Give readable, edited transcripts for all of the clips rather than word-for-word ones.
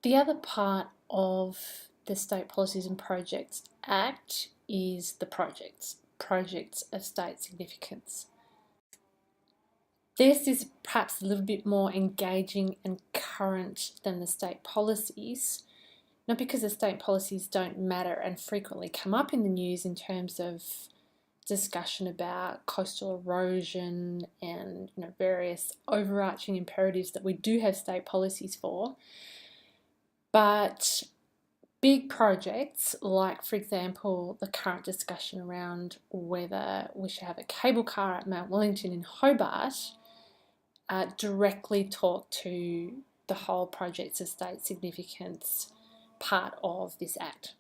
The other part of the State Policies and Projects Act is the projects of state significance. This is perhaps a little bit more engaging and current than the state policies, not because the state policies don't matter and frequently come up in the news in terms of discussion about coastal erosion and various overarching imperatives that we do have state policies for. But big projects like, for example, the current discussion around whether we should have a cable car at Mount Wellington in Hobart directly talk to the whole projects of state significance part of this Act.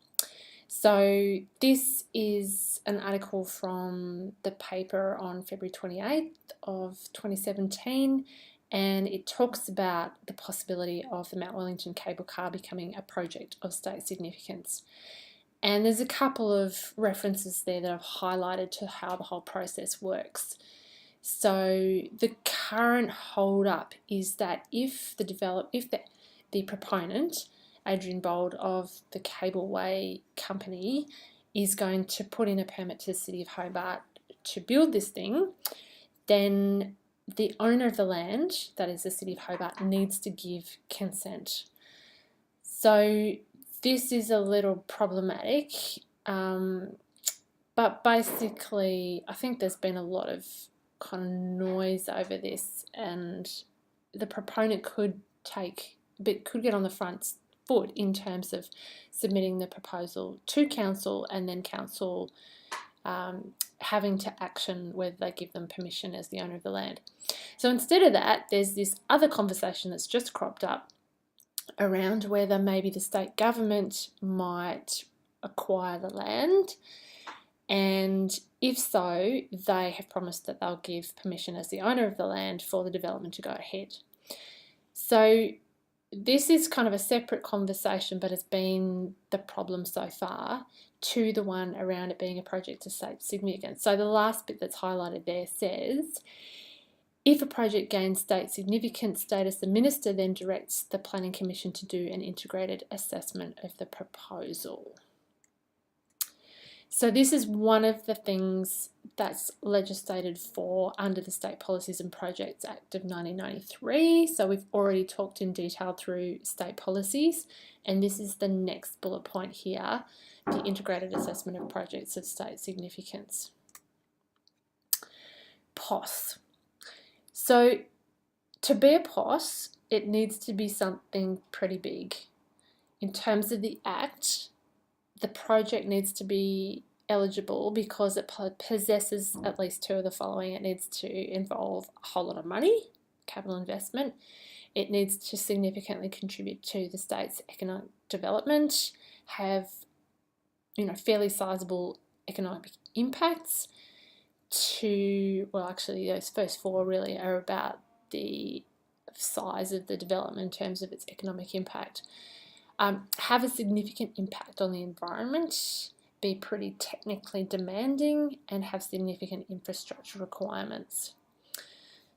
So this is an article from the paper on February 28th of 2017, and it talks about the possibility of the Mount Wellington cable car becoming a project of state significance. And there's a couple of references there that I've highlighted to how the whole process works. So the current hold-up is that if the proponent, Adrian Bold of the Cableway Company, is going to put in a permit to the City of Hobart to build this thing, then the owner of the land, that is the City of Hobart, needs to give consent. So this is a little problematic, but basically I think there's been a lot of kind of noise over this, and the proponent could get on the front foot in terms of submitting the proposal to council and then council having to action whether they give them permission as the owner of the land. So instead of that, there's this other conversation that's just cropped up around whether maybe the state government might acquire the land, and if so, they have promised that they'll give permission as the owner of the land for the development to go ahead. So this is kind of a separate conversation, but it's been the problem so far to the one around it being a project of state significance. So the last bit that's highlighted there says, if a project gains state significance status, the Minister then directs the Planning Commission to do an integrated assessment of the proposal. So this is one of the things that's legislated for under the State Policies and Projects Act of 1993. So we've already talked in detail through state policies, and this is the next bullet point here, the integrated assessment of projects of state significance. POS. So to be a POS, it needs to be something pretty big. In terms of the Act, the project needs to be eligible because it possesses at least two of the following. It needs to involve a whole lot of money, capital investment. It needs to significantly contribute to the state's economic development, have fairly sizable economic impacts actually those first four really are about the size of the development in terms of its economic impact. Have a significant impact on the environment, be pretty technically demanding, and have significant infrastructure requirements.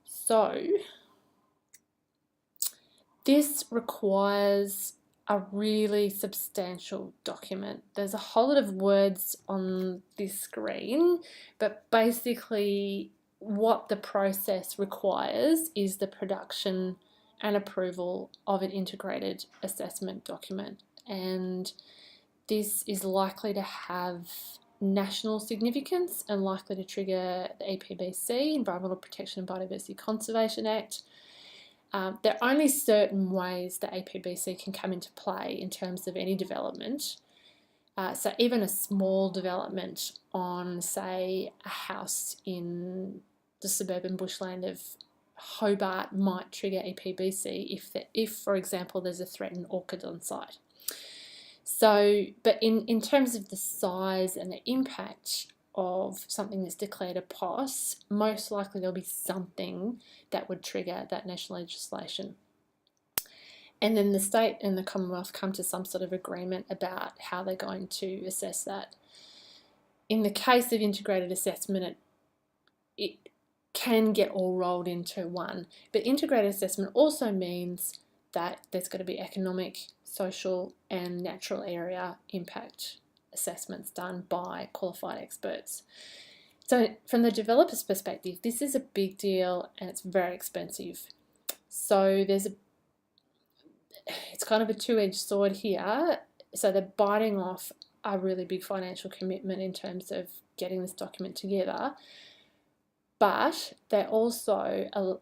So this requires a really substantial document. There's a whole lot of words on this screen, but basically what the process requires is the production and approval of an integrated assessment document, and this is likely to have national significance and likely to trigger the EPBC, Environmental Protection and Biodiversity Conservation Act. There are only certain ways the APBC can come into play in terms of any development. So even a small development on, say, a house in the suburban bushland of Hobart might trigger EPBC if, for example, there's a threatened orchid on site. So, but in terms of the size and the impact of something that's declared a POS, most likely there'll be something that would trigger that national legislation. And then the state and the Commonwealth come to some sort of agreement about how they're going to assess that. In the case of integrated assessment, it can get all rolled into one. But integrated assessment also means that there's going to be economic, social, and natural area impact assessments done by qualified experts. So from the developer's perspective, this is a big deal and it's very expensive. So it's kind of a two-edged sword here. So they're biting off a really big financial commitment in terms of getting this document together, but they're also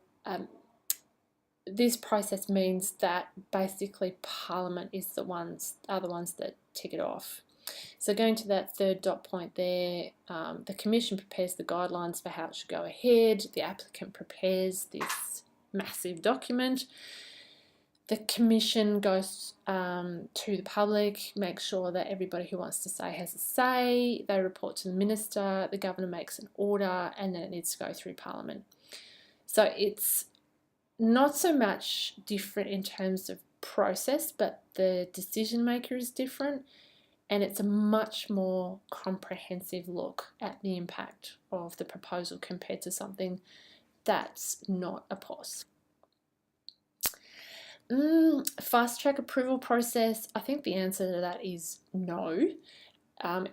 this process means that basically Parliament are the ones that tick it off. So going to that third dot point there, the Commission prepares the guidelines for how it should go ahead. The applicant prepares this massive document. The Commission goes to the public, makes sure that everybody who wants to say has a say. They report to the Minister, the Governor makes an order, and then it needs to go through Parliament. So it's not so much different in terms of process, but the decision maker is different, and it's a much more comprehensive look at the impact of the proposal compared to something that's not a POS. Fast track approval process, I think the answer to that is no.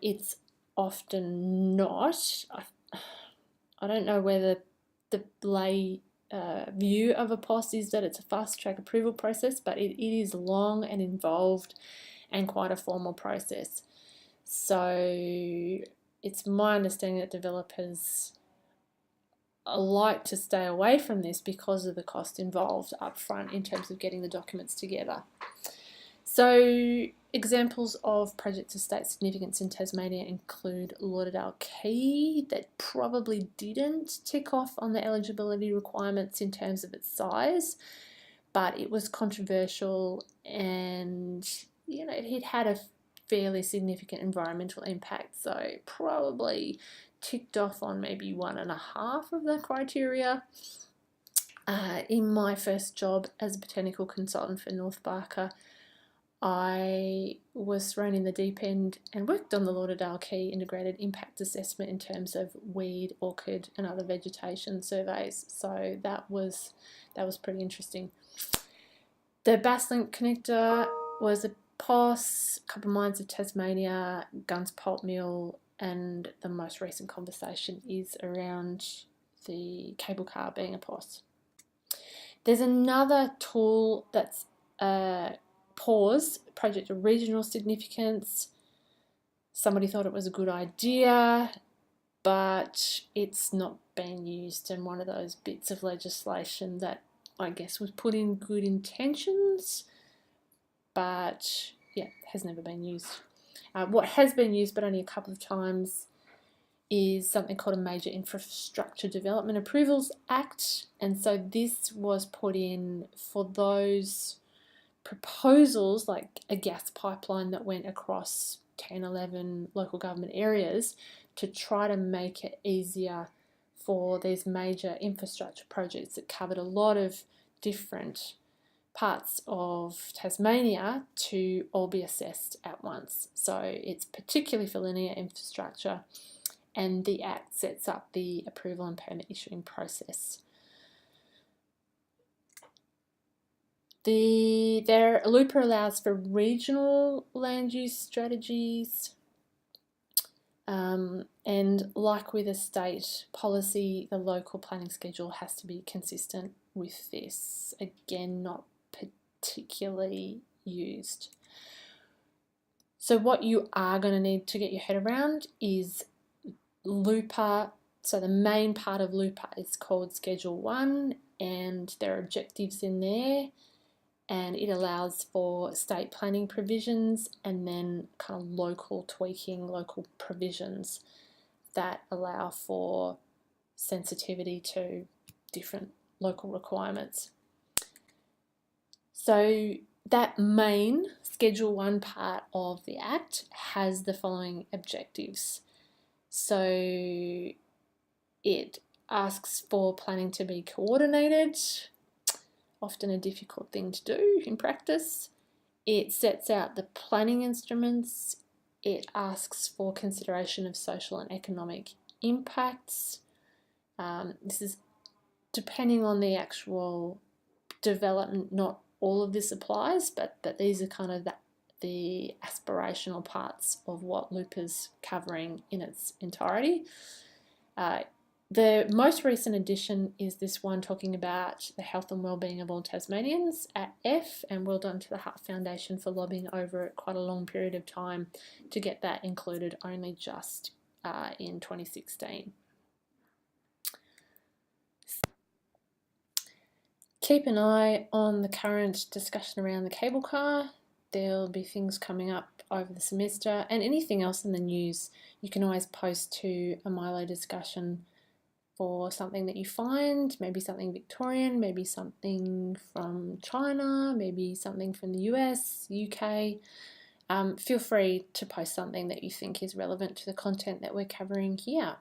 It's often not. I don't know whether the lay view of a POS is that it's a fast track approval process, but it is long and involved and quite a formal process. So it's my understanding that developers like to stay away from this because of the cost involved up front in terms of getting the documents together. So examples of projects of state significance in Tasmania include Lauderdale Quay, that probably didn't tick off on the eligibility requirements in terms of its size, but it was controversial and it had a fairly significant environmental impact, so probably ticked off on maybe 1.5 of the criteria. In my first job as a botanical consultant for North Barker, I was thrown in the deep end and worked on the Lauderdale Quay integrated impact assessment in terms of weed, orchid and other vegetation surveys, so that was pretty interesting. The Basslink connector was a POS, Copper Mines of Tasmania, Gunns Pulp Mill, and the most recent conversation is around the cable car being a POS. There's another tool that's PAWS, Project of Regional Significance. Somebody thought it was a good idea, but it's not being used, and one of those bits of legislation that I guess was put in good intentions, but yeah, has never been used. What has been used, but only a couple of times, is something called a Major Infrastructure Development Approvals Act, and so this was put in for those proposals like a gas pipeline that went across 10, 11 local government areas to try to make it easier for these major infrastructure projects that covered a lot of different parts of Tasmania to all be assessed at once. So it's particularly for linear infrastructure, and the Act sets up the approval and permit issuing process. Their LUPA allows for regional land use strategies, and like with a state policy, the local planning schedule has to be consistent with this. Again, not particularly used. So what you are going to need to get your head around is LUPA. So the main part of LUPA is called Schedule 1, and there are objectives in there, and it allows for state planning provisions and then kind of local tweaking, local provisions that allow for sensitivity to different local requirements. So that main Schedule 1 part of the Act has the following objectives. So it asks for planning to be coordinated, often a difficult thing to do in practice. It sets out the planning instruments. It asks for consideration of social and economic impacts. This is depending on the actual development, not all of this applies, but these are kind of the aspirational parts of what Loop is covering in its entirety. The most recent edition is this one talking about the health and wellbeing of all Tasmanians at F, and well done to the Heart Foundation for lobbying over it quite a long period of time to get that included only just in 2016. Keep an eye on the current discussion around the cable car. There'll be things coming up over the semester, and anything else in the news you can always post to a Milo discussion for something that you find, maybe something Victorian, maybe something from China, maybe something from the US, UK. Feel free to post something that you think is relevant to the content that we're covering here.